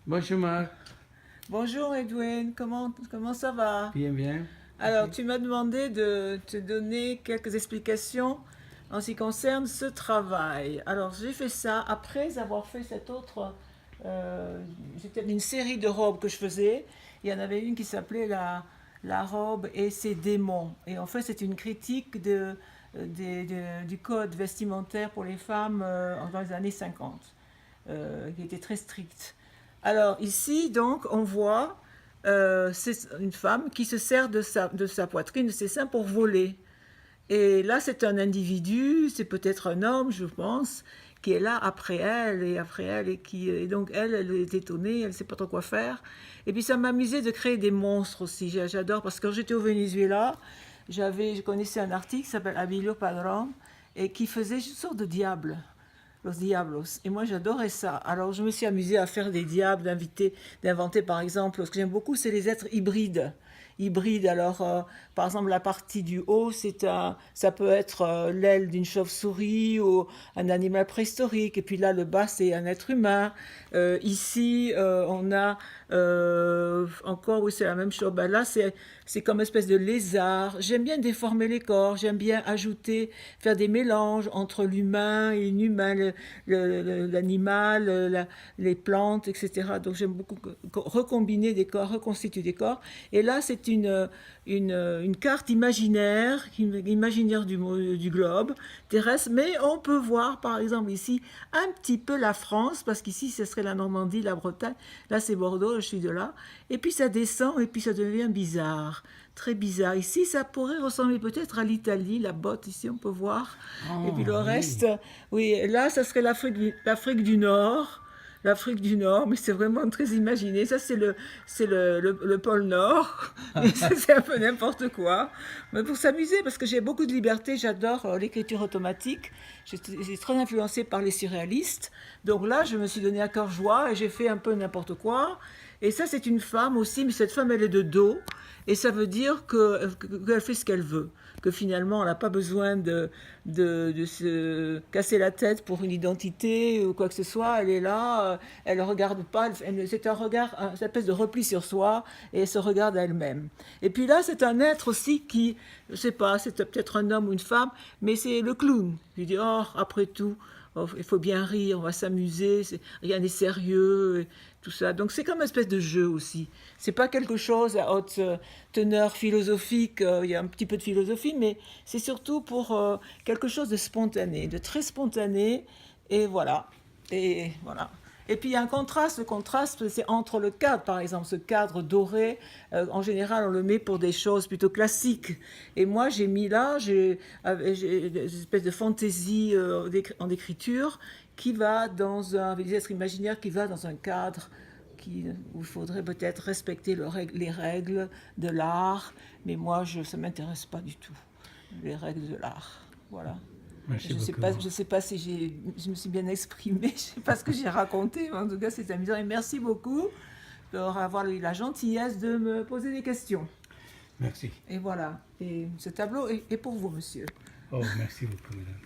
Bonjour Marc, Bonjour Edwin, comment ça va? bien, bien. Alors, tu m'as demandé de te donner quelques explications en ce qui concerne ce travail. Alors, j'ai fait ça après avoir fait cette autre... C'était une série de robes que je faisais. Il y en avait une qui s'appelait la robe et ses démons. Et en fait, c'est une critique du code vestimentaire pour les femmes dans les années 50, qui était très strict. Alors ici, donc, on voit c'est une femme qui se sert de sa poitrine, de ses seins pour voler. Et là, c'est un individu, c'est peut-être un homme, je pense, qui est là après elle, et donc elle est étonnée, elle ne sait pas trop quoi faire. Et puis ça m'amusait de créer des monstres aussi, j'adore, parce que quand j'étais au Venezuela, je connaissais un artiste qui s'appelle Abilio Padrón, et qui faisait une sorte de diable. Los Diablos. Et moi, j'adorais ça. Alors, je me suis amusée à faire des diables, d'inventer, par exemple, ce que j'aime beaucoup, c'est les êtres hybrides. Hybrides, alors, par exemple, la partie du haut, ça peut être l'aile d'une chauve-souris ou un animal préhistorique. Et puis là, le bas, c'est un être humain. Ici, on a encore, oui, c'est la même chose. Ben là, c'est comme une espèce de lézard. J'aime bien déformer les corps. J'aime bien ajouter, faire des mélanges entre l'humain et l'inhumain, l'animal, les plantes, etc. Donc j'aime beaucoup recombiner des corps, reconstituer des corps. Et là, c'est une carte imaginaire, imaginaire du globe terrestre, mais on peut voir, par exemple, ici, un petit peu la France, parce qu'ici, ce serait la Normandie, la Bretagne. Là, c'est Bordeaux, je suis de là. Et puis ça descend, et puis ça devient bizarre. Très bizarre. Ici, ça pourrait ressembler peut-être à l'Italie, la botte, ici, on peut voir. Et puis Oh, le reste, oui. oui, là, ça serait l'Afrique du Nord. L'Afrique du Nord, mais c'est vraiment très imaginé. Ça, c'est le pôle Nord. Mais ça, c'est un peu n'importe quoi. Mais pour s'amuser, parce que j'ai beaucoup de liberté, j'adore l'écriture automatique. J'ai très influencée par les surréalistes. Donc là, je me suis donné à cœur joie et j'ai fait un peu n'importe quoi. Et ça, c'est une femme aussi, mais cette femme, elle est de dos. Et ça veut dire qu'elle fait ce qu'elle veut. Que finalement, elle n'a pas besoin de se casser la tête pour une identité ou quoi que ce soit. Elle est là, elle ne regarde pas. C'est un regard, une espèce de repli sur soi et elle se regarde à elle-même. Et puis là, c'est un être aussi qui, je ne sais pas, c'est peut-être un homme ou une femme, mais c'est le clown. Je dis, oh, après tout, oh, il faut bien rire, on va s'amuser, rien n'est sérieux, et tout ça. Donc c'est comme une espèce de jeu aussi. C'est pas quelque chose à haute teneur philosophique, il y a un petit peu de philosophie, mais c'est surtout pour quelque chose de spontané, de très spontané, et voilà. Et voilà. Et puis il y a un contraste, le contraste c'est entre le cadre, par exemple, ce cadre doré, en général on le met pour des choses plutôt classiques. Et moi j'ai mis là, j'ai une espèce de fantaisie en écriture qui va avec des êtres imaginaires, qui va dans un cadre où il faudrait peut-être respecter les règles de l'art, mais moi ça ne m'intéresse pas du tout, les règles de l'art. Voilà. Merci Je beaucoup. ne sais pas si je me suis bien exprimée, je ne sais pas ce que j'ai raconté, mais en tout cas c'est amusant. Et merci beaucoup d'avoir eu la gentillesse de me poser des questions. Merci. Et voilà. Et ce tableau est pour vous, monsieur. Oh, merci beaucoup, madame.